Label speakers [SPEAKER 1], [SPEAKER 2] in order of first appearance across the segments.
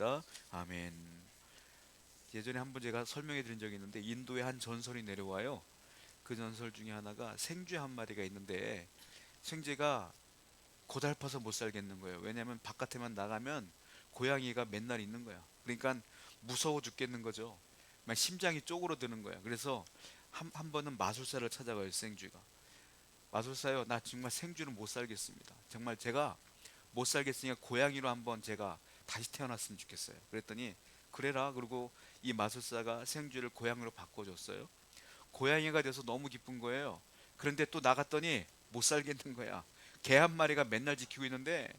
[SPEAKER 1] 기도합니다. 아멘. 예전에 한번 제가 설명해 드린 적이 있는데 인도에 한 전설이 내려와요. 그 전설 중에 하나가 생쥐 한 마리가 있는데 생쥐가 고달파서 못 살겠는 거예요. 왜냐하면 바깥에만 나가면 고양이가 맨날 있는 거야. 그러니까 무서워 죽겠는 거죠. 막 심장이 쪼그러드는 거야. 그래서 한 번은 마술사를 찾아가요. 생쥐가. 마술사요, 나 정말 생쥐는 못 살겠습니다. 정말 제가 못 살겠으니까 고양이로 한번 제가 다시 태어났으면 좋겠어요. 그랬더니 그래라. 그리고 이 마술사가 생쥐를 고양이로 바꿔줬어요. 고양이가 돼서 너무 기쁜 거예요. 그런데 또 나갔더니 못 살겠는 거야. 개 한 마리가 맨날 지키고 있는데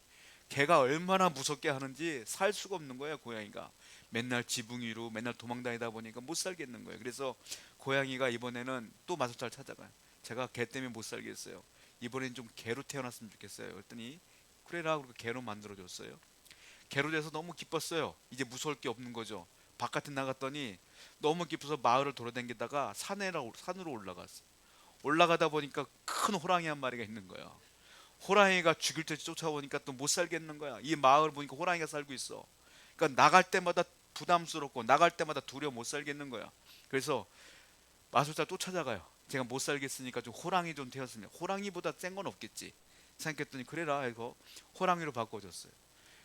[SPEAKER 1] 개가 얼마나 무섭게 하는지 살 수가 없는 거야. 고양이가 맨날 지붕 위로 맨날 도망다니다 보니까 못 살겠는 거예요. 그래서 고양이가 이번에는 또 마술사를 찾아가요. 제가 개 때문에 못 살겠어요. 이번엔 좀 개로 태어났으면 좋겠어요. 그랬더니 그래라. 그리고 개로 만들어줬어요. 개로 돼서 너무 기뻤어요. 이제 무서울 게 없는 거죠. 바깥에 나갔더니 너무 기뻐서 마을을 돌아다니다가 산으로 올라갔어. 올라가다 보니까 큰 호랑이 한 마리가 있는 거야. 호랑이가 죽일 때 쫓아오니까 또 못 살겠는 거야. 이 마을을 보니까 호랑이가 살고 있어. 그러니까 나갈 때마다 부담스럽고 나갈 때마다 두려워 못 살겠는 거야. 그래서 마술사 또 찾아가요. 제가 못 살겠으니까 좀 호랑이 좀 되었으면, 호랑이보다 센 건 없겠지 생각했더니 그래라 이거 호랑이로 바꿔줬어요.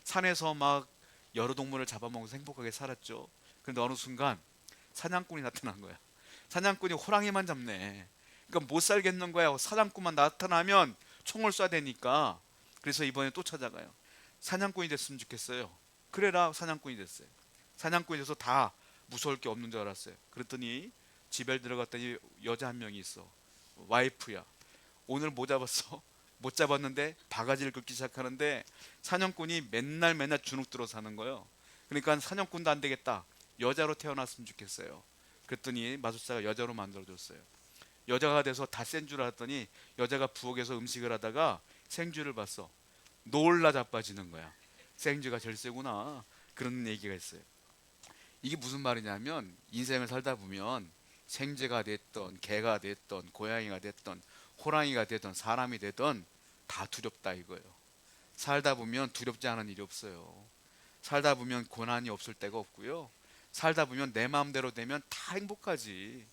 [SPEAKER 1] 산에서 막 여러 동물을 잡아먹으면서 행복하게 살았죠. 그런데 어느 순간 사냥꾼이 나타난 거야. 사냥꾼이 호랑이만 잡네. 그러니까 못 살겠는 거야. 사냥꾼만 나타나면 총을 쏴야 되니까. 그래서 이번에 또 찾아가요. 사냥꾼이 됐으면 좋겠어요. 그래라. 사냥꾼이 됐어요. 사냥꾼이 돼서 다 무서울 게 없는 줄 알았어요. 그랬더니 집에 들어갔더니 여자 한 명이 있어. 와이프야. 오늘 뭐 잡았어? 못 잡았는데 바가지를 긁기 시작하는데 사냥꾼이 맨날 주눅 들어 사는 거예요. 그러니까 사냥꾼도 안 되겠다. 여자로 태어났으면 좋겠어요. 그랬더니 마술사가 여자로 만들어줬어요. 여자가 돼서 다 센 줄 알았더니 여자가 부엌에서 음식을 하다가 생쥐를 봤어. 놀라 자빠지는 거야. 생쥐가 제일 세구나. 그런 얘기가 있어요. 이게 무슨 말이냐면 인생을 살다 보면 생쥐가 됐던 개가 됐던 고양이가 됐던 호랑이가 되던 사람이 되던 다 두렵다 이거예요. 살다 보면 두렵지 않은 일이 없어요. 살다 보면 고난이 없을 때가 없고요. 살다 보면 내 마음대로 되면 다 행복하지.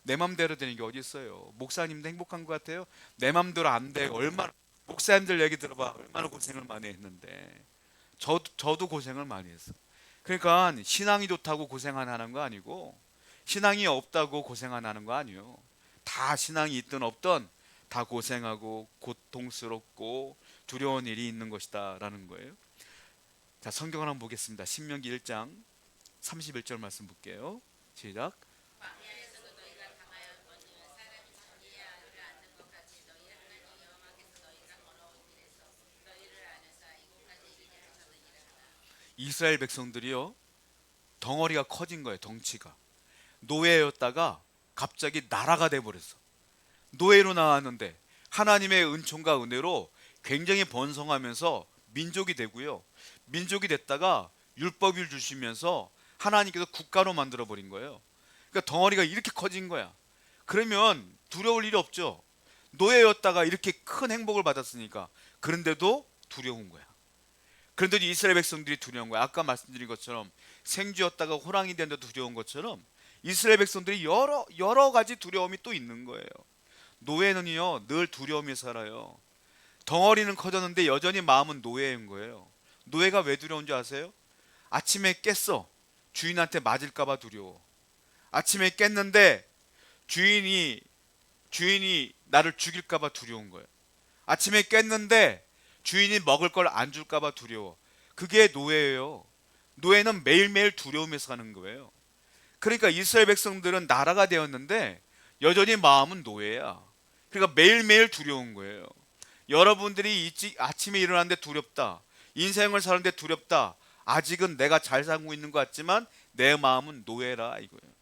[SPEAKER 1] 내 마음대로 되는 게 어디 있어요? 목사님도 행복한 것 같아요? 내 마음대로 안 돼. 얼마나 목사님들 얘기 들어봐. 얼마나 고생을 많이 했는데. 저도 고생을 많이 했어. 그러니까 신앙이 좋다고 고생 안 하는 거 아니고 신앙이 없다고 고생 안 하는 거 아니에요. 다 신앙이 있든 없든 다 고생하고 고통스럽고 두려운 일이 있는 것이다라는 거예요. 자, 성경을 한번 보겠습니다. 신명기 1장 31절 말씀 볼게요. 시작. 이스라엘 백성들이요, 덩어리가 커진 거예요. 덩치가 노예였다가 갑자기 나라가 돼 버렸어. 노예로 나왔는데 하나님의 은총과 은혜로 굉장히 번성하면서 민족이 되고요. 민족이 됐다가 율법을 주시면서 하나님께서 국가로 만들어 버린 거예요. 그러니까 덩어리가 이렇게 커진 거야. 그러면 두려울 일이 없죠. 노예였다가 이렇게 큰 행복을 받았으니까. 그런데도 두려운 거야. 그런데도 이스라엘 백성들이 두려운 거야. 아까 말씀드린 것처럼 생쥐였다가 호랑이 된데도 두려운 것처럼 이스라엘 백성들이 여러 가지 두려움이 또 있는 거예요. 노예는요 늘 두려움이 살아요. 덩어리는 커졌는데 여전히 마음은 노예인 거예요. 노예가 왜 두려운지 아세요? 아침에 깼어. 주인한테 맞을까봐 두려워. 아침에 깼는데 주인이 나를 죽일까봐 두려운 거예요. 아침에 깼는데 주인이 먹을 걸 안 줄까봐 두려워. 그게 노예예요. 노예는 매일매일 두려움에 사는 거예요. 그러니까 이스라엘 백성들은 나라가 되었는데 여전히 마음은 노예야. 그러니까 매일매일 두려운 거예요. 여러분들이 아침에 일어났는데 두렵다. 인생을 사는데 두렵다. 아직은 내가 잘 살고 있는 것 같지만 내 마음은 노예라 이거예요.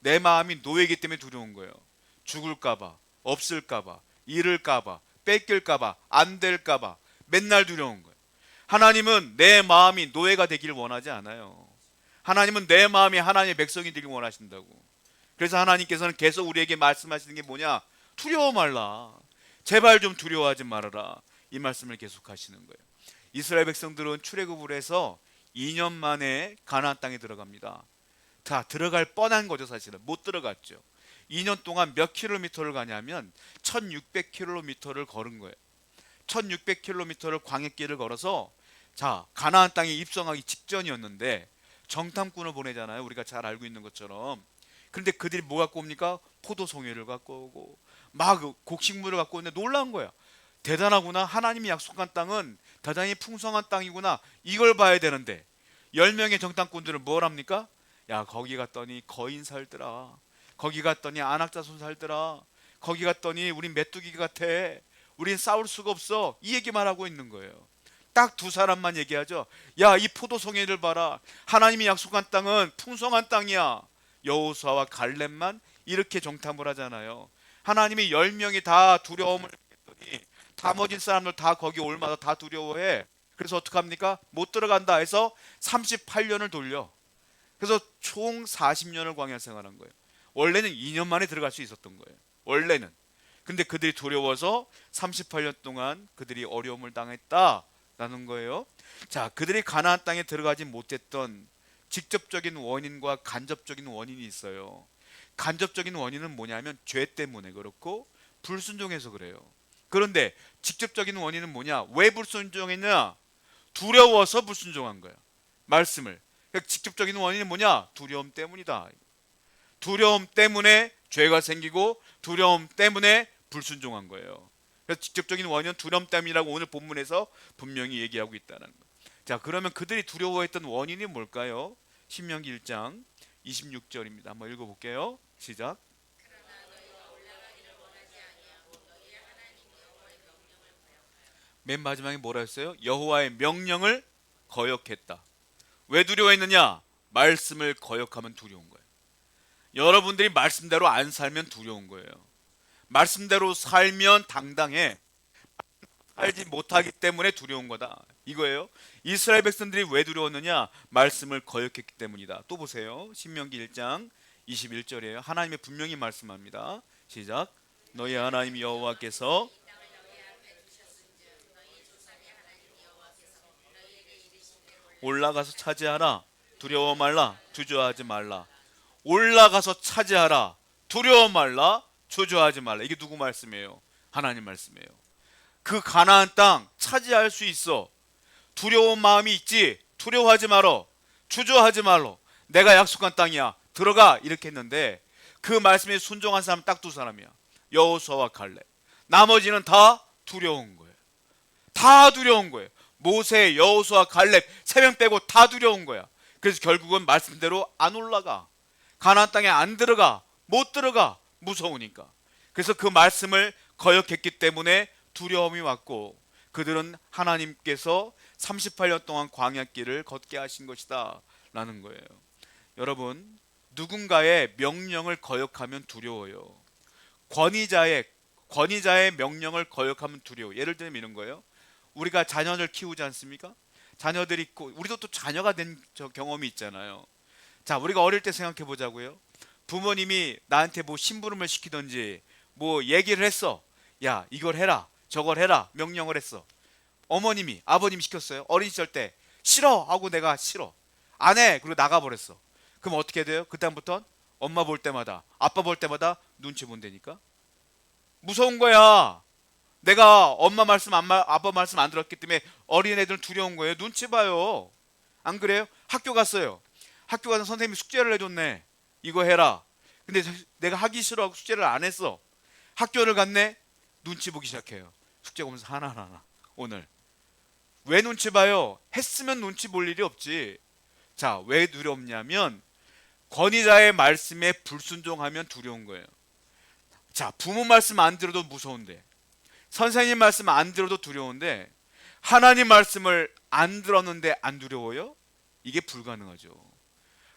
[SPEAKER 1] 내 마음이 노예이기 때문에 두려운 거예요. 죽을까봐, 없을까봐, 잃을까봐, 뺏길까봐, 안 될까봐 맨날 두려운 거예요. 하나님은 내 마음이 노예가 되길 원하지 않아요. 하나님은 내 마음이 하나님의 백성이 되길 원하신다고. 그래서 하나님께서는 계속 우리에게 말씀하시는 게 뭐냐? 두려워 말라. 제발 좀 두려워하지 말아라. 이 말씀을 계속 하시는 거예요. 이스라엘 백성들은 출애굽을 해서 2년 만에 가나안 땅에 들어갑니다. 다 들어갈 뻔한 거죠. 사실은 못 들어갔죠. 2년 동안 몇 킬로미터를 가냐면 1600킬로미터를 걸은 거예요. 1600킬로미터를 광해길을 걸어서 자 가나안 땅에 입성하기 직전이었는데 정탐꾼을 보내잖아요. 우리가 잘 알고 있는 것처럼. 그런데 그들이 뭐 갖고 옵니까? 포도송이를 갖고 오고 막 곡식물을 갖고 오는데 놀라운 거야. 대단하구나. 하나님이 약속한 땅은 대단히 풍성한 땅이구나. 이걸 봐야 되는데 10명의 정탐꾼들은 뭘 합니까? 야 거기 갔더니 거인 살더라. 거기 갔더니 안악자손 살더라. 거기 갔더니 우린 메뚜기 같아. 우린 싸울 수가 없어. 이 얘기만 하고 있는 거예요. 딱 두 사람만 얘기하죠. 야 이 포도송이를 봐라. 하나님이 약속한 땅은 풍성한 땅이야. 여호수아와 갈렙만 이렇게 정탐을 하잖아요. 하나님이 10명이 다 두려움을 했더니 나머지 사람들 다 거기 올마다 다 두려워해. 그래서 어떡합니까? 못 들어간다 해서 38년을 돌려. 그래서 총 40년을 광야 생활한 거예요. 원래는 2년 만에 들어갈 수 있었던 거예요. 원래는. 근데 그들이 두려워서 38년 동안 그들이 어려움을 당했다라는 거예요. 자, 그들이 가나안 땅에 들어가지 못했던 직접적인 원인과 간접적인 원인이 있어요. 간접적인 원인은 뭐냐면 죄 때문에 그렇고 불순종해서 그래요. 그런데 직접적인 원인은 뭐냐? 왜 불순종했냐? 두려워서 불순종한 거야. 말씀을. 그러니까 직접적인 원인은 뭐냐? 두려움 때문이다. 두려움 때문에 죄가 생기고 두려움 때문에 불순종한 거예요. 그래서 직접적인 원인은 두려움 때문이라고 오늘 본문에서 분명히 얘기하고 있다는 거예요. 자, 그러면 그들이 두려워했던 원인이 뭘까요? 신명기 1장 26절입니다. 한번 읽어볼게요. 시작. 맨 마지막에 뭐라 했어요? 여호와의 명령을 거역했다. 왜 두려워했느냐? 말씀을 거역하면 두려운 거예요. 여러분들이 말씀대로 안 살면 두려운 거예요. 말씀대로 살면 당당해. 살지 못하기 때문에 두려운 거다. 이거예요. 이스라엘 백성들이 왜 두려웠느냐? 말씀을 거역했기 때문이다. 또 보세요. 신명기 1장 21절이에요. 하나님이 분명히 말씀합니다. 시작. 너희 하나님 여호와께서 올라가서 차지하라. 두려워 말라. 주저하지 말라. 올라가서 차지하라. 두려워 말라. 주저하지 말라. 이게 누구 말씀이에요? 하나님 말씀이에요. 그 가나안 땅 차지할 수 있어. 두려운 마음이 있지. 두려워하지 말어. 주저하지 말어. 내가 약속한 땅이야. 들어가. 이렇게 했는데 그 말씀에 순종한 사람 딱 두 사람이야. 여호수아와 갈렙. 나머지는 다 두려운 거예요. 다 두려운 거예요. 모세, 여호수아, 갈렙 3명 빼고 다 두려운 거야. 그래서 결국은 말씀대로 안 올라가. 가나안 땅에 안 들어가. 못 들어가. 무서우니까. 그래서 그 말씀을 거역했기 때문에 두려움이 왔고 그들은 하나님께서 38년 동안 광야길을 걷게 하신 것이다 라는 거예요. 여러분, 누군가의 명령을 거역하면 두려워요. 권위자의 명령을 거역하면 두려워. 예를 들면 이런 거예요. 우리가 자녀를 키우지 않습니까? 자녀들이 있고 우리도 또 자녀가 된 경험이 있잖아요. 자, 우리가 어릴 때 생각해 보자고요. 부모님이 나한테 뭐 심부름을 시키든지 뭐 얘기를 했어. 야, 이걸 해라, 저걸 해라, 명령을 했어. 어머님이, 아버님이 시켰어요. 어린 시절 때 싫어 하고 내가 싫어 안 해. 그리고 나가버렸어. 그럼 어떻게 돼요? 그다음부턴 엄마 볼 때마다, 아빠 볼 때마다 눈치 본다니까. 무서운 거야. 내가 엄마 말씀, 아빠 말씀 안 들었기 때문에 어린애들은 두려운 거예요. 눈치 봐요. 안 그래요? 학교 갔어요. 학교 가서 선생님이 숙제를 해줬네. 이거 해라. 근데 내가 하기 싫어하고 숙제를 안 했어. 학교를 갔네. 눈치 보기 시작해요. 숙제 보면서 하나하나. 오늘 왜 눈치 봐요? 했으면 눈치 볼 일이 없지. 자, 왜 두렵냐면 권위자의 말씀에 불순종하면 두려운 거예요. 자, 부모 말씀 안 들어도 무서운데, 선생님 말씀 안 들어도 두려운데, 하나님 말씀을 안 들었는데 안 두려워요? 이게 불가능하죠.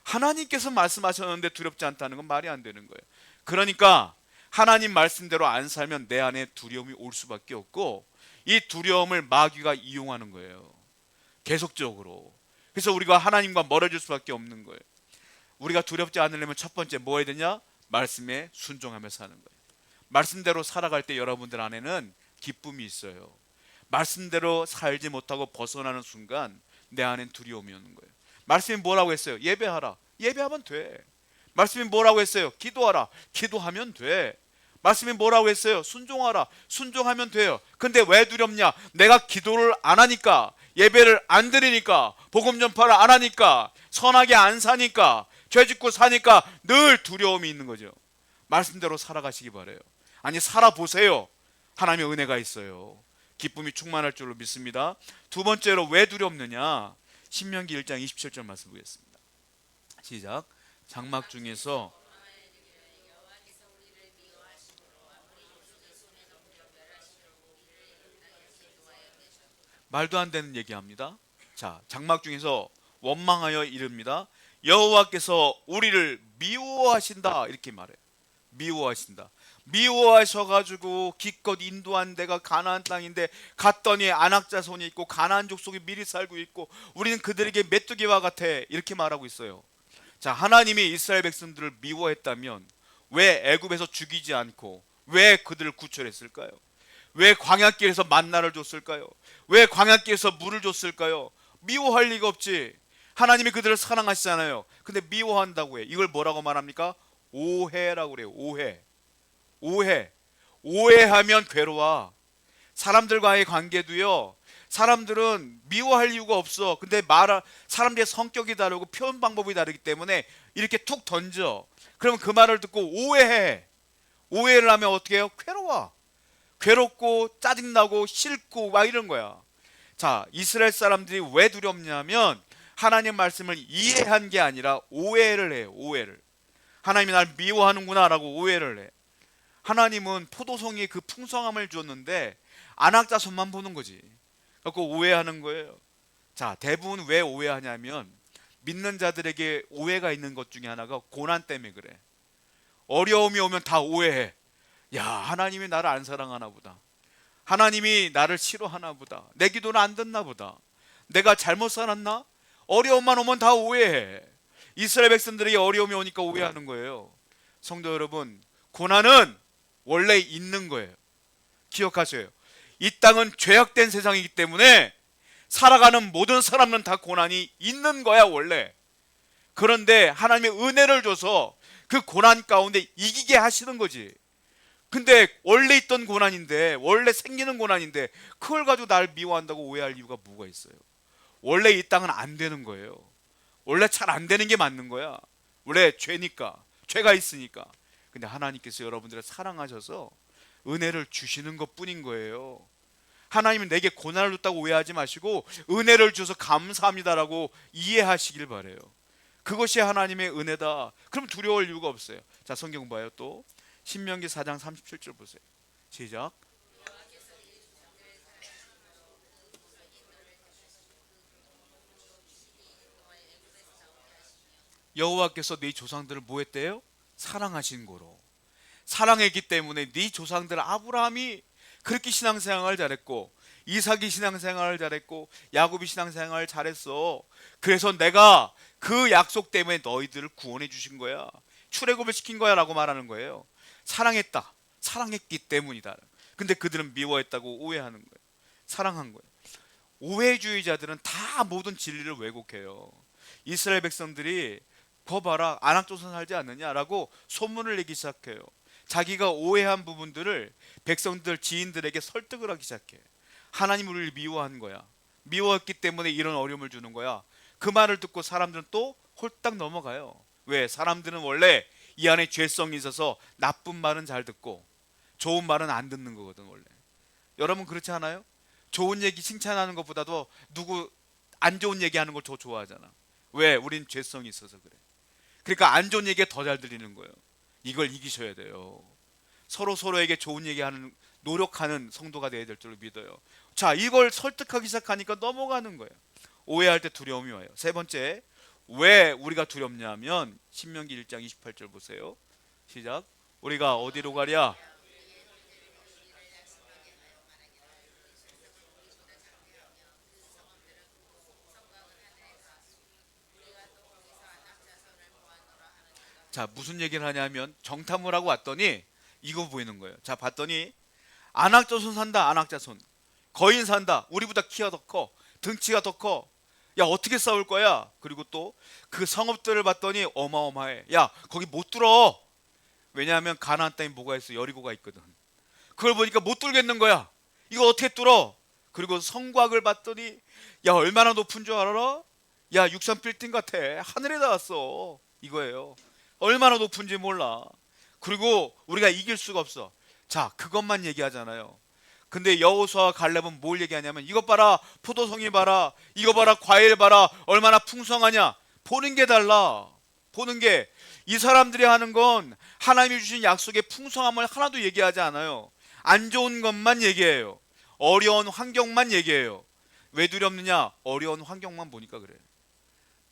[SPEAKER 1] 하나님께서 말씀하셨는데 두렵지 않다는 건 말이 안 되는 거예요. 그러니까 하나님 말씀대로 안 살면 내 안에 두려움이 올 수밖에 없고, 이 두려움을 마귀가 이용하는 거예요. 계속적으로. 그래서 우리가 하나님과 멀어질 수밖에 없는 거예요. 우리가 두렵지 않으려면 첫 번째 뭐 해야 되냐? 말씀에 순종하며 사는 거예요. 말씀대로 살아갈 때 여러분들 안에는 기쁨이 있어요. 말씀대로 살지 못하고 벗어나는 순간 내 안엔 두려움이 오는 거예요. 말씀이 뭐라고 했어요? 예배하라. 예배하면 돼. 말씀이 뭐라고 했어요? 기도하라. 기도하면 돼. 말씀이 뭐라고 했어요? 순종하라. 순종하면 돼요. 근데 왜 두렵냐? 내가 기도를 안 하니까, 예배를 안 드리니까, 복음 전파를 안 하니까, 선하게 안 사니까, 죄 짓고 사니까 늘 두려움이 있는 거죠. 말씀대로 살아가시기 바래요. 아니, 살아보세요. 하나님의 은혜가 있어요. 기쁨이 충만할 줄로 믿습니다. 두 번째로 왜 두렵느냐? 신명기 1장 27절 말씀 보겠습니다. 시작. 장막 중에서 말도 안 되는 얘기합니다. 자, 장막 중에서 원망하여 이릅니다. 여호와께서 우리를 미워하신다, 이렇게 말해요. 미워하신다. 미워하셔가지고 기껏 인도한 데가 가나안 땅인데 갔더니 안악 자손이 있고 가나안 족속이 미리 살고 있고 우리는 그들에게 메뚜기와 같아, 이렇게 말하고 있어요. 자, 하나님이 이스라엘 백성들을 미워했다면 왜 애굽에서 죽이지 않고 왜 그들을 구출했을까요? 왜 광야길에서 만나를 줬을까요? 왜 광야길에서 물을 줬을까요? 미워할 리가 없지. 하나님이 그들을 사랑하시잖아요. 근데 미워한다고 해. 이걸 뭐라고 말합니까? 오해라고 그래요. 오해. 오해. 오해하면 괴로워. 사람들과의 관계도요, 사람들은 미워할 이유가 없어. 근데 사람들의 성격이 다르고 표현 방법이 다르기 때문에 이렇게 툭 던져. 그러면 그 말을 듣고 오해해. 오해를 하면 어떻게 해요? 괴로워. 괴롭고 짜증나고 싫고 막 이런 거야. 자, 이스라엘 사람들이 왜 두렵냐면 하나님 말씀을 이해한 게 아니라 오해를 해요. 오해를. 하나님이 날 미워하는구나 라고 오해를 해. 하나님은 포도송이의 그 풍성함을 줬는데 안악자손만 보는 거지. 그래서 오해하는 거예요. 자, 대부분 왜 오해하냐면 믿는 자들에게 오해가 있는 것 중에 하나가 고난 때문에 그래. 어려움이 오면 다 오해해. 야, 하나님이 나를 안 사랑하나 보다. 하나님이 나를 싫어하나 보다. 내 기도는 안 듣나 보다. 내가 잘못 살았나? 어려움만 오면 다 오해해. 이스라엘 백성들에게 어려움이 오니까 오해하는 거예요. 성도 여러분, 고난은 원래 있는 거예요. 기억하세요. 이 땅은 죄악된 세상이기 때문에 살아가는 모든 사람은 다 고난이 있는 거야, 원래. 그런데 하나님의 은혜를 줘서 그 고난 가운데 이기게 하시는 거지. 근데 원래 있던 고난인데, 원래 생기는 고난인데 그걸 가지고 날 미워한다고 오해할 이유가 뭐가 있어요? 원래 이 땅은 안 되는 거예요. 원래 잘 안 되는 게 맞는 거야. 원래 죄니까, 죄가 있으니까. 근데 하나님께서 여러분들을 사랑하셔서 은혜를 주시는 것 뿐인 거예요. 하나님은 내게 고난을 줬다고 오해하지 마시고 은혜를 주셔서 감사합니다라고 이해하시길 바래요. 그것이 하나님의 은혜다. 그럼 두려울 이유가 없어요. 자, 성경 봐요. 또 신명기 4장 37절 보세요. 시작. 여호와께서 네 조상들을 뭐 했대요? 사랑하신 거로. 사랑했기 때문에 네 조상들 아브라함이 그렇게 신앙생활을 잘했고 이삭이 신앙생활을 잘했고 야곱이 신앙생활을 잘했어. 그래서 내가 그 약속 때문에 너희들을 구원해 주신 거야. 출애굽을 시킨 거야 라고 말하는 거예요. 사랑했다. 사랑했기 때문이다. 근데 그들은 미워했다고 오해하는 거예요. 사랑한 거예요. 오해주의자들은 다 모든 진리를 왜곡해요. 이스라엘 백성들이 거 봐라, 안악조선 살지 않느냐라고 소문을 내기 시작해요. 자기가 오해한 부분들을 백성들 지인들에게 설득을 하기 시작해. 하나님 우리를 미워한 거야. 미워했기 때문에 이런 어려움을 주는 거야. 그 말을 듣고 사람들은 또 홀딱 넘어가요. 왜? 사람들은 원래 이 안에 죄성이 있어서 나쁜 말은 잘 듣고 좋은 말은 안 듣는 거거든 원래. 여러분 그렇지 않아요? 좋은 얘기 칭찬하는 것보다도 누구 안 좋은 얘기하는 걸 더 좋아하잖아. 왜? 우린 죄성이 있어서 그래. 그러니까 안 좋은 얘기가 더 잘 들리는 거예요. 이걸 이기셔야 돼요. 서로 서로에게 좋은 얘기하는, 노력하는 성도가 되어야 될 줄로 믿어요. 자, 이걸 설득하기 시작하니까 넘어가는 거예요. 오해할 때 두려움이 와요. 세 번째, 왜 우리가 두렵냐면 신명기 1장 28절 보세요. 시작. 우리가 어디로 가랴? 자, 무슨 얘기를 하냐면 정탐을 하고 왔더니 이거 보이는 거예요. 자, 봤더니 안악자손 산다. 안악자손 거인 산다. 우리보다 키가 더 커, 등치가 더 커. 야, 어떻게 싸울 거야? 그리고 또 그 성읍들을 봤더니 어마어마해. 야, 거기 못 뚫어. 왜냐하면 가나안 땅에 뭐가 있어? 여리고가 있거든. 그걸 보니까 못 뚫겠는 거야. 이거 어떻게 뚫어? 그리고 성곽을 봤더니 야, 얼마나 높은 줄 알아? 야, 63 빌딩 같아. 하늘에 닿았어. 이거예요. 얼마나 높은지 몰라. 그리고 우리가 이길 수가 없어. 자, 그것만 얘기하잖아요. 근데 여호수아와 갈렙은 뭘 얘기하냐면 이것 봐라, 포도송이 봐라, 이거 봐라, 과일 봐라, 얼마나 풍성하냐. 보는 게 달라. 보는 게, 이 사람들이 하는 건 하나님이 주신 약속의 풍성함을 하나도 얘기하지 않아요. 안 좋은 것만 얘기해요. 어려운 환경만 얘기해요. 왜 두렵느냐? 어려운 환경만 보니까 그래요.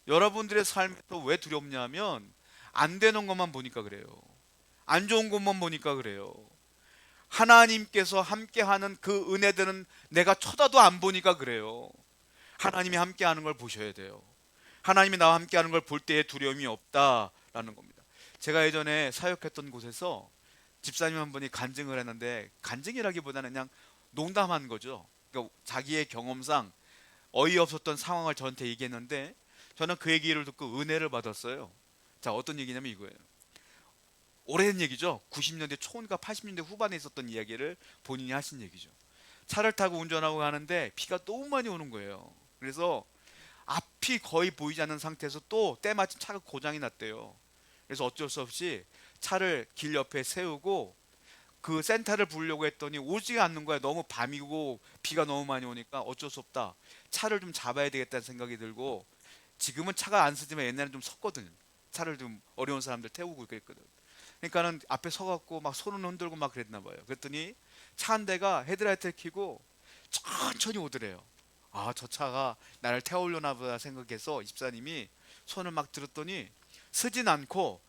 [SPEAKER 1] 여러분들의 삶에서 왜 두렵냐면 안 되는 것만 보니까 그래요. 안 좋은 것만 보니까 그래요. 하나님께서 함께하는 그 은혜들은 내가 쳐다도 안 보니까 그래요. 하나님이 함께하는 걸 보셔야 돼요. 하나님이 나와 함께하는 걸 볼 때에 두려움이 없다라는 겁니다. 제가 예전에 사역했던 곳에서 집사님 한 분이 간증을 했는데, 간증이라기보다는 그냥 농담한 거죠. 그러니까 자기의 경험상 어이없었던 상황을 저한테 얘기했는데, 저는 그 얘기를 듣고 은혜를 받았어요. 자, 어떤 얘기냐면 이거예요. 오래된 얘기죠. 90년대 초인가 80년대 후반에 있었던 이야기를 본인이 하신 얘기죠. 차를 타고 운전하고 가는데 비가 너무 많이 오는 거예요. 그래서 앞이 거의 보이지 않는 상태에서 또 때마침 차가 고장이 났대요. 그래서 어쩔 수 없이 차를 길 옆에 세우고 그 센터를 부르려고 했더니 오지가 않는 거야. 너무 밤이고 비가 너무 많이 오니까 어쩔 수 없다. 차를 좀 잡아야 되겠다는 생각이 들고, 지금은 차가 안 쓰지만 옛날에는 좀 섰거든. 차를 좀 어려운 사람들 태우고 그랬거든. 그러니까는 앞에 서갖고 막 손을 흔들고 막 그랬나 봐요. 그랬더니 차 한 대가 헤드라이트를 켜고 천천히 오더래요. 아, 저 차가 나를 태우려나 보다 생각해서 집사님이 손을 막 들었더니 쓰진 않고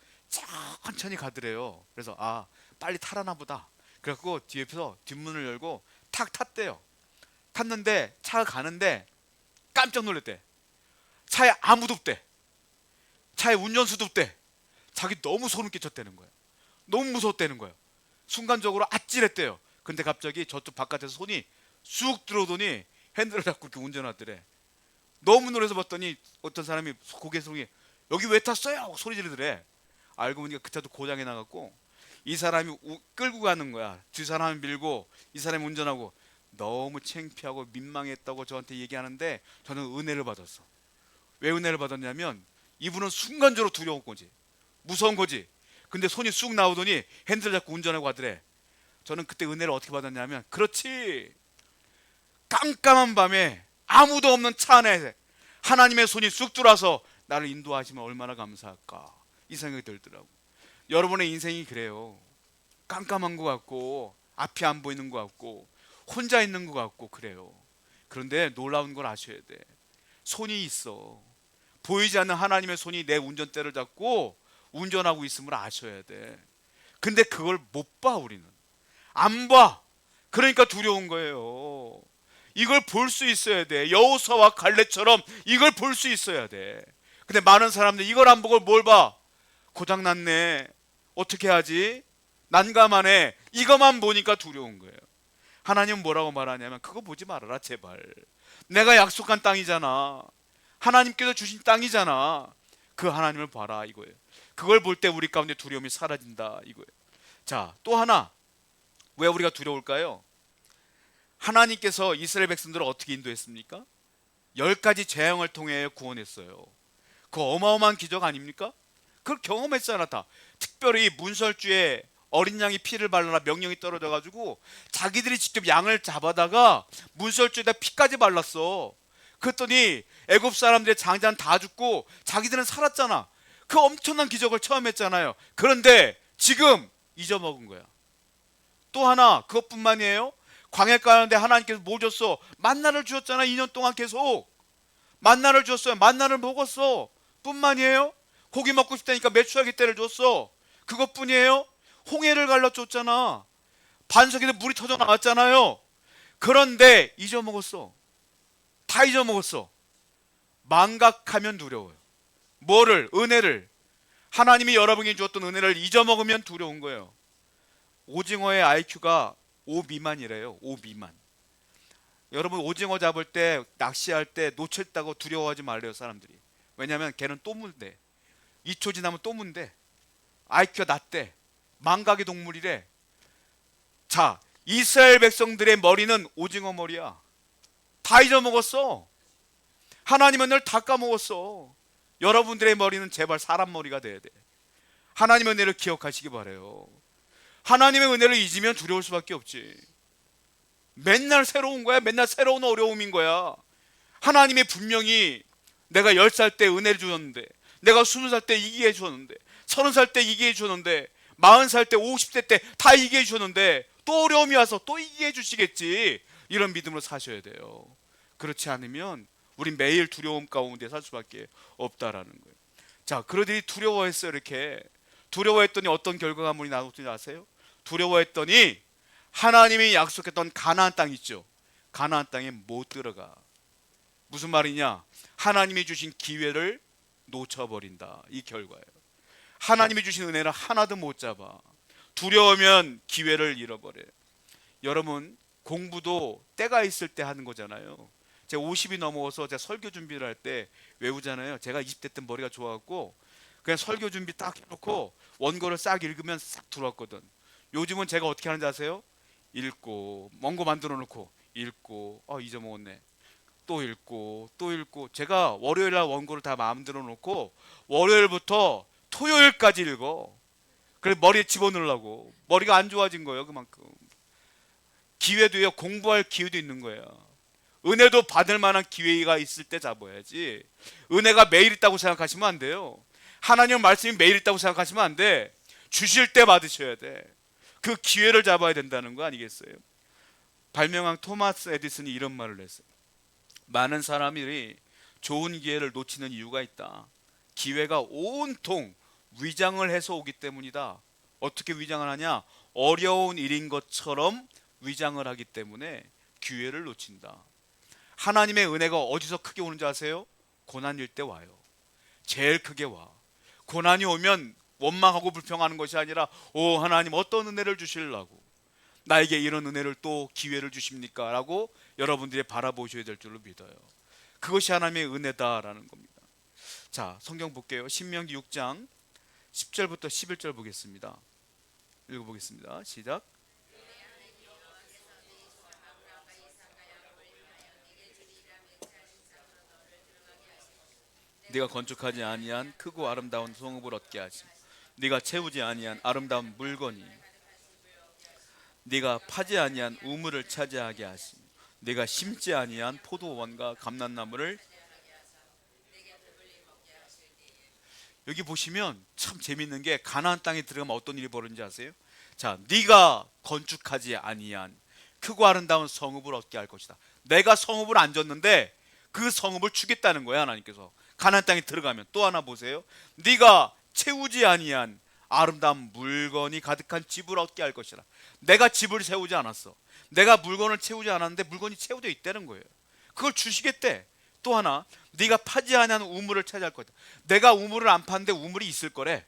[SPEAKER 1] 천천히 가더래요. 그래서 아, 빨리 타라나 보다. 그래갖고 뒤에서 뒷문을 열고 탁 탔대요. 탔는데 차가 가는데 깜짝 놀랐대. 차에 아무도 없대. 차에 운전수도 없대. 자기 너무 소름 끼쳤다는 거야. 너무 무서웠다는 거예요. 순간적으로 아찔했대요. 근데 갑자기 저쪽 바깥에서 손이 쑥 들어오더니 핸들을 잡고 이렇게 운전하더래. 너무 놀라서 봤더니 어떤 사람이 고개 숙이 여기 왜 탔어요? 소리 지르더래. 알고 보니까 그 차도 고장이 나갖고 이 사람이 끌고 가는 거야. 두 사람을 밀고 이 사람이 운전하고. 너무 창피하고 민망했다고 저한테 얘기하는데 저는 은혜를 받았어. 왜 은혜를 받았냐면 이분은 순간적으로 두려운 거지. 무서운 거지. 근데 손이 쑥 나오더니 핸들 잡고 운전하고 하더래. 저는 그때 은혜를 어떻게 받았냐면, 그렇지, 깜깜한 밤에 아무도 없는 차 안에 하나님의 손이 쑥 들어와서 나를 인도하시면 얼마나 감사할까, 이 생각이 들더라고. 여러분의 인생이 그래요. 깜깜한 것 같고 앞이 안 보이는 것 같고 혼자 있는 것 같고 그래요. 그런데 놀라운 걸 아셔야 돼. 손이 있어. 보이지 않는 하나님의 손이 내 운전대를 잡고 운전하고 있음을 아셔야 돼. 근데 그걸 못 봐. 우리는 안 봐. 그러니까 두려운 거예요. 이걸 볼 수 있어야 돼. 여호수아와 갈렙처럼 이걸 볼 수 있어야 돼. 근데 많은 사람들이 이걸 안 보고 뭘 봐? 고장났네, 어떻게 하지, 난감하네, 이것만 보니까 두려운 거예요. 하나님은 뭐라고 말하냐면 그거 보지 말아라 제발. 내가 약속한 땅이잖아. 하나님께서 주신 땅이잖아. 그 하나님을 봐라 이거예요. 그걸 볼 때 우리 가운데 두려움이 사라진다 이거예요. 자, 또 하나, 왜 우리가 두려울까요? 하나님께서 이스라엘 백성들을 어떻게 인도했습니까? 10가지 재앙을 통해 구원했어요. 그 어마어마한 기적 아닙니까? 그걸 경험했잖아 다. 특별히 문설주에 어린 양이 피를 발라라 명령이 떨어져 가지고 자기들이 직접 양을 잡아다가 문설주에다 피까지 발랐어. 그랬더니 애굽 사람들의 장자는 다 죽고 자기들은 살았잖아. 그 엄청난 기적을 처음 했잖아요. 그런데 지금 잊어먹은 거야. 또 하나, 그것뿐만이에요. 광야 가운데 하나님께서 뭐 줬어? 만나를 주었잖아. 2년 동안 계속 만나를 줬어요. 만나를 먹었어. 뿐만이에요. 고기 먹고 싶다니까 메추라기 떼를 줬어. 그것뿐이에요. 홍해를 갈라줬잖아. 반석에서 물이 터져 나왔잖아요. 그런데 잊어먹었어. 다 잊어먹었어. 망각하면 두려워요. 뭐를? 은혜를. 하나님이 여러분이 주었던 은혜를 잊어먹으면 두려운 거예요. 오징어의 IQ가 5 미만이래요. 5 미만. 여러분 오징어 잡을 때 낚시할 때 놓쳤다고 두려워하지 말래요 사람들이. 왜냐하면 걔는 또 문대. 2초 지나면 또 문대. IQ가 낮대. 망각의 동물이래. 자, 이스라엘 백성들의 머리는 오징어 머리야. 다 잊어먹었어. 하나님은 늘 다 까먹었어. 여러분들의 머리는 제발 사람 머리가 돼야 돼. 하나님의 은혜를 기억하시기 바래요. 하나님의 은혜를 잊으면 두려울 수밖에 없지. 맨날 새로운 거야. 맨날 새로운 어려움인 거야. 하나님이 분명히 내가 10살 때 은혜를 주셨는데, 내가 20살 때 이기게 해주셨는데, 30살 때 이기게 해주셨는데, 40살 때 50대 때 다 이기게 해주셨는데 또 어려움이 와서 또 이기게 해주시겠지. 이런 믿음으로 사셔야 돼요. 그렇지 않으면 우린 매일 두려움 가운데 살 수밖에 없다라는 거예요. 자, 그러더니 두려워했어요. 이렇게 두려워했더니 어떤 결과가 나왔는지 아세요? 두려워했더니 하나님이 약속했던 가나안 땅 있죠. 가나안 땅에 못 들어가. 무슨 말이냐? 하나님이 주신 기회를 놓쳐버린다. 이 결과예요. 하나님이 주신 은혜를 하나도 못 잡아. 두려우면 기회를 잃어버려요. 여러분, 공부도 때가 있을 때 하는 거잖아요. 제가 50이 넘어서 제가 설교 준비를 할 때 외우잖아요. 제가 20대 때 머리가 좋아갖고 그냥 설교 준비 딱 해놓고 원고를 싹 읽으면 싹 들어왔거든. 요즘은 제가 어떻게 하는지 아세요? 읽고 원고 만들어 놓고 읽고 잊어먹었네. 또 읽고 또 읽고. 제가 월요일날 원고를 다 마음대로 놓고 월요일부터 토요일까지 읽어. 그래 머리에 집어넣으려고. 머리가 안 좋아진 거예요. 그만큼 기회도요, 공부할 기회도 있는 거예요. 은혜도 받을 만한 기회가 있을 때 잡아야지. 은혜가 매일 있다고 생각하시면 안 돼요. 하나님 말씀이 매일 있다고 생각하시면 안 돼. 주실 때 받으셔야 돼. 그 기회를 잡아야 된다는 거 아니겠어요? 발명왕 토마스 에디슨이 이런 말을 했어요. 많은 사람들이 좋은 기회를 놓치는 이유가 있다. 기회가 온통 위장을 해서 오기 때문이다. 어떻게 위장을 하냐? 어려운 일인 것처럼 위장을 하기 때문에 기회를 놓친다. 하나님의 은혜가 어디서 크게 오는지 아세요? 고난일 때 와요. 제일 크게 와. 고난이 오면 원망하고 불평하는 것이 아니라 하나님 어떤 은혜를 주시려고 나에게 이런 은혜를 또 기회를 주십니까? 라고 여러분들이 바라보셔야 될 줄로 믿어요. 그것이 하나님의 은혜다라는 겁니다. 자, 성경 볼게요. 신명기 6장 10절부터 11절 보겠습니다. 읽어보겠습니다. 시작. 네가 건축하지 아니한 크고 아름다운 성읍을 얻게 하시며 네가 채우지 아니한 아름다운 물건이 네가 파지 아니한 우물을 차지하게 하시며 네가 심지 아니한 포도원과 감람나무를. 여기 보시면 참 재밌는 게 가나안 땅에 들어가면 어떤 일이 벌어지는지 아세요? 자, 네가 건축하지 아니한 크고 아름다운 성읍을 얻게 할 것이다. 내가 성읍을 안 줬는데 그 성읍을 주겠다는 거야 하나님께서. 가나안 땅에 들어가면. 또 하나 보세요. 네가 채우지 아니한 아름다운 물건이 가득한 집을 얻게 할 것이라. 내가 집을 세우지 않았어. 내가 물건을 채우지 않았는데 물건이 채워져 있다는 거예요. 그걸 주시겠대. 또 하나, 네가 파지 아니한 우물을 차지할 거다. 내가 우물을 안 파는데 우물이 있을 거래.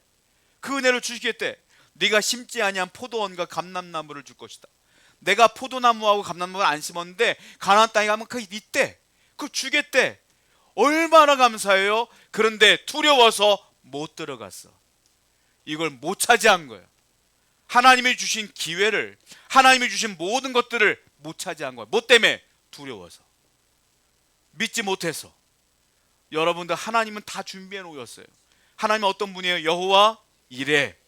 [SPEAKER 1] 그 은혜를 주시겠대. 네가 심지 아니한 포도원과 감람나무를 줄 것이다. 내가 포도나무하고 감람나무를 안 심었는데 가나안 땅에 가면 그게 있대. 그걸 주겠대. 얼마나 감사해요. 그런데 두려워서 못 들어갔어. 이걸 못 차지한 거예요. 하나님이 주신 기회를, 하나님이 주신 모든 것들을 못 차지한 거예요. 뭐 때문에? 두려워서, 믿지 못해서. 여러분들 하나님은 다 준비해 놓으셨어요. 하나님은 어떤 분이에요? 여호와 이레.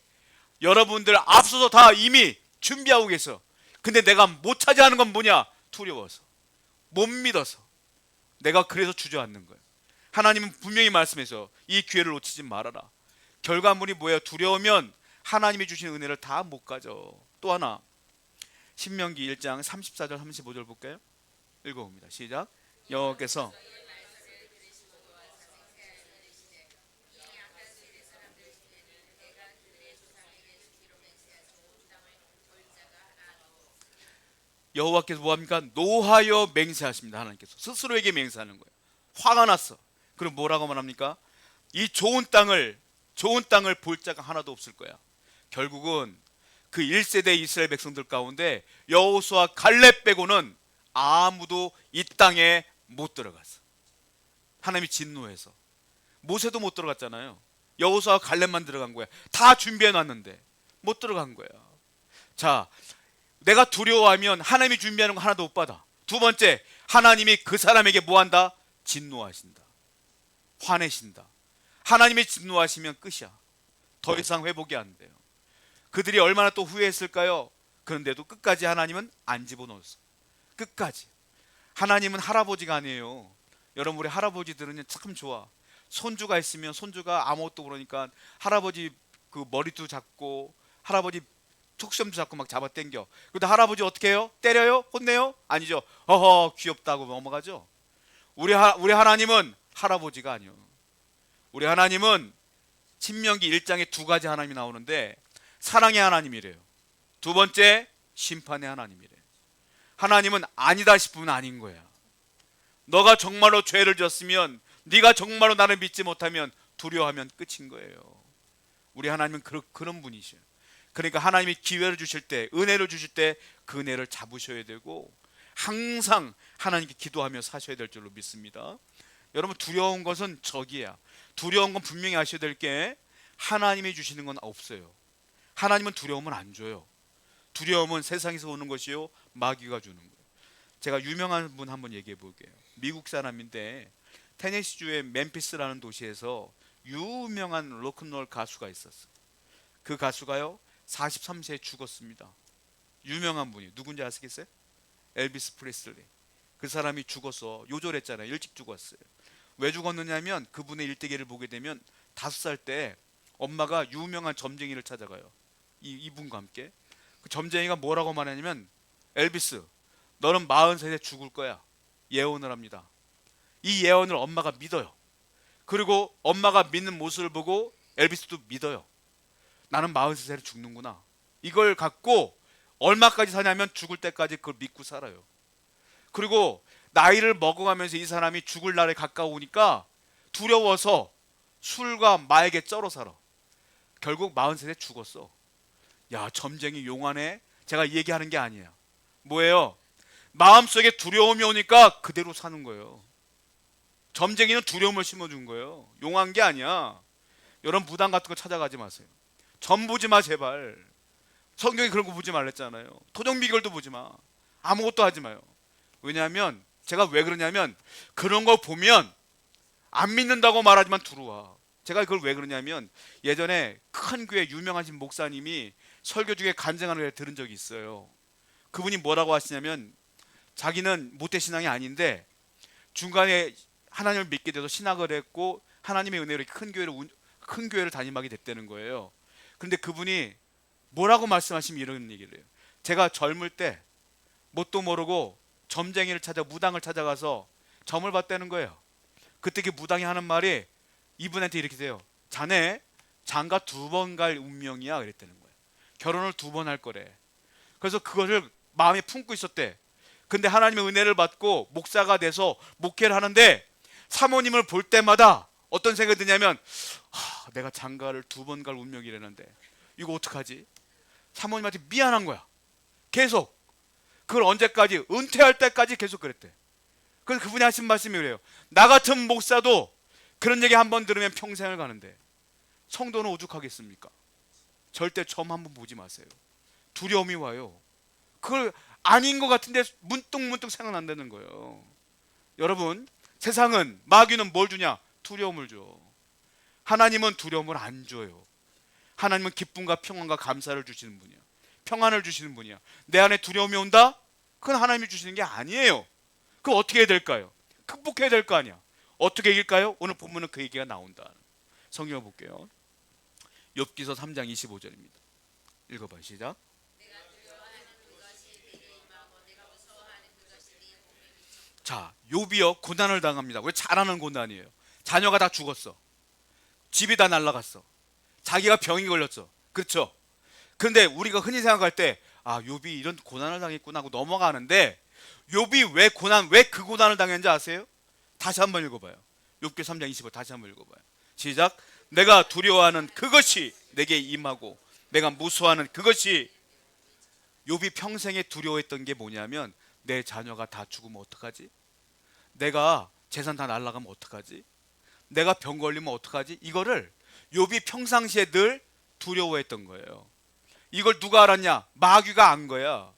[SPEAKER 1] 여러분들 앞서서 다 이미 준비하고 계셔. 근데 내가 못 차지하는 건 뭐냐? 두려워서, 못 믿어서. 내가 그래서 주저앉는 거예요. 하나님은 분명히 말씀해서 이 기회를 놓치지 말아라. 결과물이 뭐예요? 두려우면 하나님이 주신 은혜를 다 못 가져. 또 하나, 신명기 1장 34절 35절 볼까요? 읽어봅니다. 시작. 여호와께서 여호와께서 뭐합니까? 노하여 맹세하십니다. 하나님께서 스스로에게 맹세하는 거예요. 화가 났어. 그럼 뭐라고 말합니까? 이 좋은 땅을 볼 자가 하나도 없을 거야. 결국은 그 1세대 이스라엘 백성들 가운데 여호수아 갈렙 빼고는 아무도 이 땅에 못 들어갔어. 하나님이 진노해서. 모세도 못 들어갔잖아요. 여호수아와 갈렙만 들어간 거야. 다 준비해 놨는데 못 들어간 거야. 자, 내가 두려워하면 하나님이 준비하는 거 하나도 못 받아. 두 번째, 하나님이 그 사람에게 뭐 한다? 진노하신다. 화내신다. 하나님이 진노하시면 끝이야. 더 이상 회복이 안 돼요. 그들이 얼마나 또 후회했을까요? 그런데도 끝까지 하나님은 안 집어넣었어. 끝까지. 하나님은 할아버지가 아니에요. 여러분, 우리 할아버지들은 참 좋아. 손주가 있으면 손주가 아무것도 모르니까 할아버지 그 머리도 잡고 할아버지 촉수염도 잡고 막 잡아 당겨. 그런데 할아버지 어떻게 해요? 때려요? 혼내요? 아니죠. 허허 귀엽다고 넘어가죠. 우리 하나님은 할아버지가 아니요. 우리 하나님은 신명기 1장에 두 가지 하나님이 나오는데 사랑의 하나님이래요. 두 번째, 심판의 하나님이래. 하나님은 아니다 싶으면 아닌 거야. 너가 정말로 죄를 졌으면, 네가 정말로 나를 믿지 못하면 두려워하면 끝인 거예요. 우리 하나님은 그런 분이셔요. 그러니까 하나님이 기회를 주실 때, 은혜를 주실 때 그 은혜를 잡으셔야 되고 항상 하나님께 기도하며 사셔야 될 줄로 믿습니다. 여러분, 두려운 것은 적이야. 두려운 건 분명히 아셔야 될 게 하나님이 주시는 건 없어요. 하나님은 두려움을 안 줘요. 두려움은 세상에서 오는 것이요, 마귀가 주는 거예요. 제가 유명한 분 한번 얘기해 볼게요. 미국 사람인데 테네시주의 멤피스라는 도시에서 유명한 로큰롤 가수가 있었어요. 그 가수가요 43세에 죽었습니다. 유명한 분이 누군지 아시겠어요? 엘비스 프레슬리. 그 사람이 죽었어. 요절했잖아요. 일찍 죽었어요. 왜 죽었느냐면 그분의 일대기를 보게 되면 5살 때 엄마가 유명한 점쟁이를 찾아가요. 이분과 함께. 그 점쟁이가 뭐라고 말하냐면, 엘비스, 너는 43세 죽을 거야. 예언을 합니다. 이 예언을 엄마가 믿어요. 그리고 엄마가 믿는 모습을 보고 엘비스도 믿어요. 나는 43세에 죽는구나. 이걸 갖고 얼마까지 사냐면 죽을 때까지 그걸 믿고 살아요. 그리고 나이를 먹어가면서 이 사람이 죽을 날에 가까우니까 두려워서 술과 마약에 쩔어 살아. 결국 43세에 죽었어. 야, 점쟁이 용하네. 제가 얘기하는 게 아니에요. 뭐예요? 마음속에 두려움이 오니까 그대로 사는 거예요. 점쟁이는 두려움을 심어준 거예요. 용한 게 아니야. 여러분, 무당 같은 거 찾아가지 마세요. 점 보지 마, 제발. 성경에 그런 거 보지 말랬잖아요. 토종 비결도 보지 마. 아무것도 하지 마요. 왜냐하면 제가 왜 그러냐면, 그런 거 보면 안 믿는다고 말하지만 들어와. 제가 그걸 왜 그러냐면, 예전에 큰 교회 유명하신 목사님이 설교 중에 간증하는 걸 들은 적이 있어요. 그분이 뭐라고 하시냐면, 자기는 모태신앙이 아닌데 중간에 하나님을 믿게 돼서 신학을 했고 하나님의 은혜로 큰 교회를 담임하게 됐다는 거예요. 그런데 그분이 뭐라고 말씀하시면 이런 얘기를 해요. 제가 젊을 때 뭣도 모르고 점쟁이를 찾아 무당을 찾아가서 점을 봤다는 거예요. 그때 그 무당이 하는 말이 이분한테 이렇게 돼요. 자네 장가 2번 갈 운명이야, 그랬다는 거예요. 결혼을 2번 할 거래. 그래서 그것을 마음에 품고 있었대. 근데 하나님의 은혜를 받고 목사가 돼서 목회를 하는데 사모님을 볼 때마다 어떤 생각이 드냐면, 내가 장가를 2번 갈 운명이라는데 이거 어떡하지? 사모님한테 미안한 거야. 계속. 그걸 언제까지? 은퇴할 때까지 계속 그랬대. 그래서 그분이 하신 말씀이 그래요. 나 같은 목사도 그런 얘기 한번 들으면 평생을 가는데 성도는 오죽하겠습니까? 절대 점 한번 보지 마세요. 두려움이 와요. 그걸 아닌 것 같은데 문득문득 생각난다는 거예요. 여러분, 세상은, 마귀는 뭘 주냐? 두려움을 줘. 하나님은 두려움을 안 줘요. 하나님은 기쁨과 평안과 감사를 주시는 분이야. 평안을 주시는 분이야. 내 안에 두려움이 온다? 그건 하나님이 주시는 게 아니에요. 그럼 어떻게 해야 될까요? 극복해야 될 거 아니야. 어떻게 이길까요? 오늘 본문은 그 얘기가 나온다. 성경을 볼게요. 욥기서 3장 25절입니다. 읽어봐요. 시작. 자, 욥이요 고난을 당합니다. 왜? 잘하는 고난이에요. 자녀가 다 죽었어. 집이 다 날라갔어. 자기가 병이 걸렸어. 그렇죠? 그런데 우리가 흔히 생각할 때, 욥이 이런 고난을 당했구나 하고 넘어가는데, 욥이 왜 그 고난을 당했는지 아세요? 다시 한번 읽어봐요. 욥기 3장 25 다시 한번 읽어봐요. 시작. 내가 두려워하는 그것이 내게 임하고 내가 무서워하는 그것이. 욥이 평생에 두려워했던 게 뭐냐면 내 자녀가 다 죽으면 어떡하지? 내가 재산 다 날아가면 어떡하지? 내가 병 걸리면 어떡하지? 이거를 욥이 평상시에 늘 두려워했던 거예요. 이걸 누가 알았냐? 마귀가 안 거야.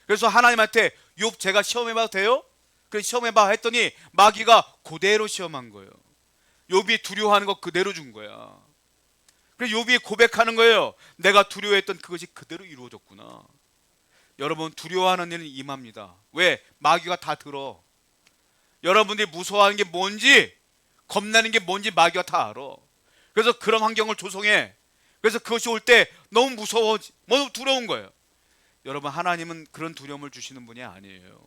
[SPEAKER 1] 그래서 하나님한테 욥 제가 시험해봐도 돼요? 그래서 시험해봐 했더니 마귀가 그대로 시험한 거예요. 욥이 두려워하는 거 그대로 준 거야. 그래서 욥이 고백하는 거예요. 내가 두려워했던 그것이 그대로 이루어졌구나. 여러분, 두려워하는 일은 임합니다. 왜? 마귀가 다 들어. 여러분들이 무서워하는 게 뭔지, 겁나는 게 뭔지 마귀가 다 알아. 그래서 그런 환경을 조성해. 그래서 그것이 올 때 너무 무서워, 너무 두려운 거예요. 여러분, 하나님은 그런 두려움을 주시는 분이 아니에요.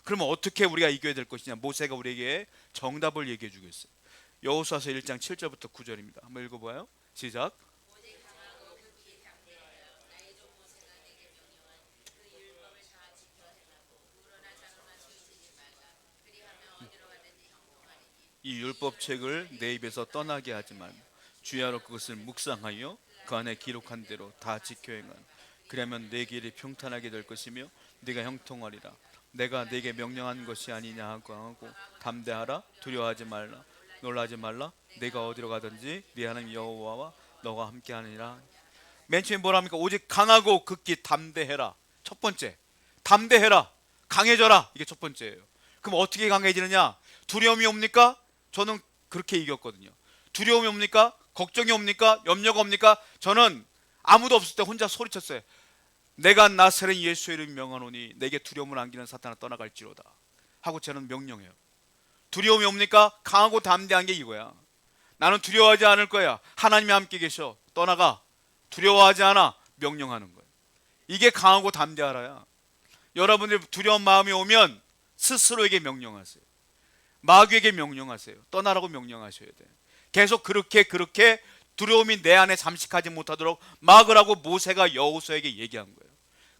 [SPEAKER 1] 그러면 어떻게 우리가 이겨야 될 것이냐? 모세가 우리에게 정답을 얘기해 주겠어요. 여호수아서 1장 7절부터 9절입니다. 한번 읽어봐요. 시작. 이 율법책을 내 입에서 떠나게 하지 말고 주야로 그것을 묵상하여 그 안에 기록한 대로 다 지켜 행하라. 그러면 내 길이 평탄하게 될 것이며 네가 형통하리라. 내가 네게 명령한 것이 아니냐 하고 담대하라. 두려워하지 말라. 놀라지 말라. 내가 어디로 가든지 네 하나님 여호와와 너가 함께하느니라. 맨 처음에 뭐라 합니까? 오직 강하고 극히 담대해라. 첫 번째, 담대해라. 강해져라. 이게 첫 번째예요. 그럼 어떻게 강해지느냐? 두려움이 옵니까? 저는 그렇게 이겼거든요. 두려움이 옵니까? 걱정이 옵니까? 염려가 옵니까? 저는 아무도 없을 때 혼자 소리쳤어요. 내가 나사렛 예수의 이름 명하노니 내게 두려움을 안기는 사탄아 떠나갈지로다 하고 저는 명령해요. 두려움이 옵니까? 강하고 담대한 게 이거야. 나는 두려워하지 않을 거야. 하나님이 함께 계셔. 떠나가. 두려워하지 않아. 명령하는 거예요. 이게 강하고 담대하라야. 여러분들 두려운 마음이 오면 스스로에게 명령하세요. 마귀에게 명령하세요. 떠나라고 명령하셔야 돼요. 계속 그렇게 두려움이 내 안에 잠식하지 못하도록 막으라고 모세가 여호수아에게 얘기한 거예요.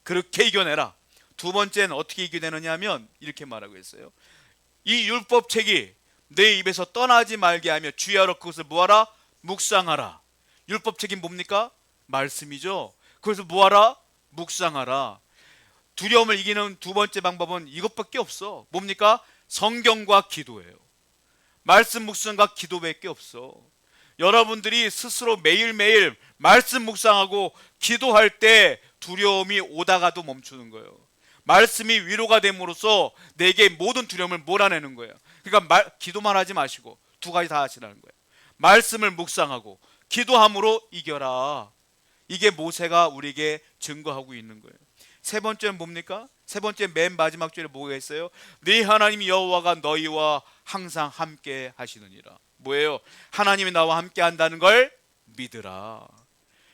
[SPEAKER 1] 그렇게 이겨내라. 두 번째는 어떻게 이겨내느냐 하면 이렇게 말하고 있어요. 이 율법책이 내 입에서 떠나지 말게 하며 주야로 그것을 뭐하라? 묵상하라. 율법책이 뭡니까? 말씀이죠. 그래서 뭐하라? 묵상하라. 두려움을 이기는 두 번째 방법은 이것밖에 없어. 뭡니까? 성경과 기도예요. 말씀 묵상과 기도밖에 없어. 여러분들이 스스로 매일매일 말씀 묵상하고 기도할 때 두려움이 오다가도 멈추는 거예요. 말씀이 위로가 됨으로써 내게 모든 두려움을 몰아내는 거예요. 그러니까 기도만 하지 마시고 두 가지 다 하시라는 거예요. 말씀을 묵상하고 기도함으로 이겨라. 이게 모세가 우리에게 증거하고 있는 거예요. 세 번째는 뭡니까? 세 번째 맨 마지막 줄에 뭐가 있어요? 네 하나님 여호와가 너희와 항상 함께 하시느니라. 뭐예요? 하나님이 나와 함께 한다는 걸 믿으라.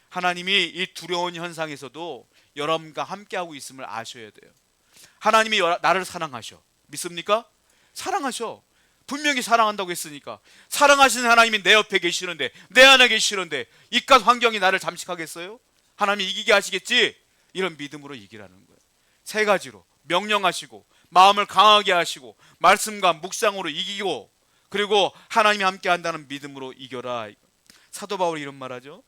[SPEAKER 1] 하나님이 이 두려운 현상에서도 여러분과 함께 하고 있음을 아셔야 돼요. 하나님이 나를 사랑하셔. 믿습니까? 사랑하셔. 분명히 사랑한다고 했으니까. 사랑하시는 하나님이 내 옆에 계시는데, 내 안에 계시는데 이깟 환경이 나를 잠식하겠어요? 하나님이 이기게 하시겠지? 이런 믿음으로 이기라는 거예요. 세 가지로 명령하시고 마음을 강하게 하시고 말씀과 묵상으로 이기고 그리고 하나님이 함께 한다는 믿음으로 이겨라. 사도 바울이 이런 말하죠.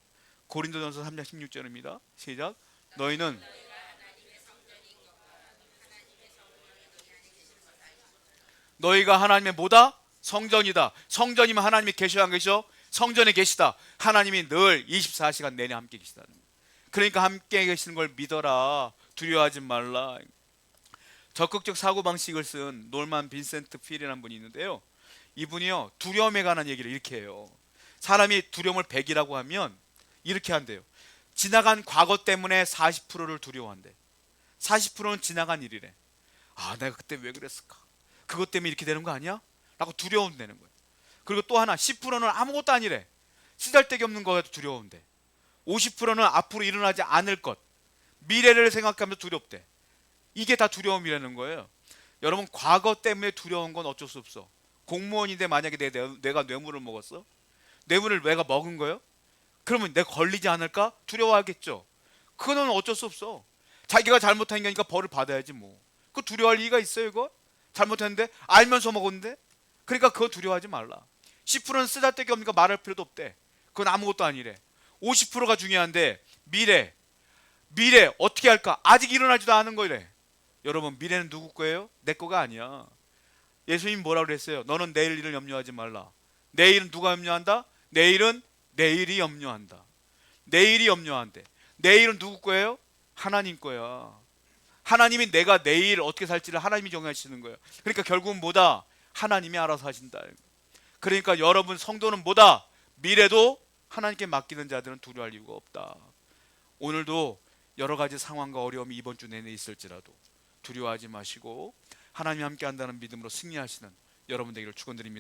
[SPEAKER 1] 고린도전서 3장 16절입니다. 시작. 너희는 너희가 하나님의 뭐다? 성전이다. 성전이면 하나님이 계셔 안 계셔? 성전에 계시다. 하나님이 늘 24시간 내내 함께 계시다는 거예요. 그러니까 함께 계시는 걸 믿어라. 두려워하지 말라. 적극적 사고방식을 쓴 놀만 빈센트 필이라는 분이 있는데요. 이분이요 두려움에 관한 얘기를 이렇게 해요. 사람이 두려움을 100이라고 하면 이렇게 한대요. 지나간 과거 때문에 40%를 두려워한대. 40%는 지나간 일이래. 아, 내가 그때 왜 그랬을까? 그것 때문에 이렇게 되는 거 아니야? 라고 두려움되는 거예요. 그리고 또 하나 10%는 아무것도 아니래. 쓰잘데기 없는 거에도 두려운데 50%는 앞으로 일어나지 않을 것, 미래를 생각하면서 두렵대. 이게 다 두려움이라는 거예요. 여러분, 과거 때문에 두려운 건 어쩔 수 없어. 공무원인데 만약에 내가 뇌물을 먹었어? 뇌물을 내가 먹은 거예요? 그러면 내가 걸리지 않을까? 두려워하겠죠. 그거는 어쩔 수 없어. 자기가 잘못한 거니까 벌을 받아야지 뭐. 그거 두려워할 리가 있어요 이거? 잘못했는데 알면서 먹었는데? 그러니까 그거 두려워하지 말라. 10%는 쓰잘데기 없으니까 말할 필요도 없대. 그건 아무것도 아니래. 50%가 중요한데 미래 어떻게 할까? 아직 일어나지도 않은 거래. 여러분, 미래는 누구 거예요? 내 거가 아니야. 예수님이 뭐라고 그랬어요? 너는 내일 일을 염려하지 말라. 내일은 누가 염려한다? 내일은 내일이 염려한다. 내일이 염려한대. 내일은 누구 거예요? 하나님 거야. 하나님이 내가 내일 어떻게 살지를 하나님이 정하시는 거예요. 그러니까 결국은 뭐다? 하나님이 알아서 하신다. 그러니까 여러분 성도는 뭐다? 미래도 하나님께 맡기는 자들은 두려워할 이유가 없다. 오늘도 여러 가지 상황과 어려움이 이번 주 내내 있을지라도 두려워하지 마시고 하나님 함께 한다는 믿음으로 승리하시는 여러분 되기를 축원드립니다.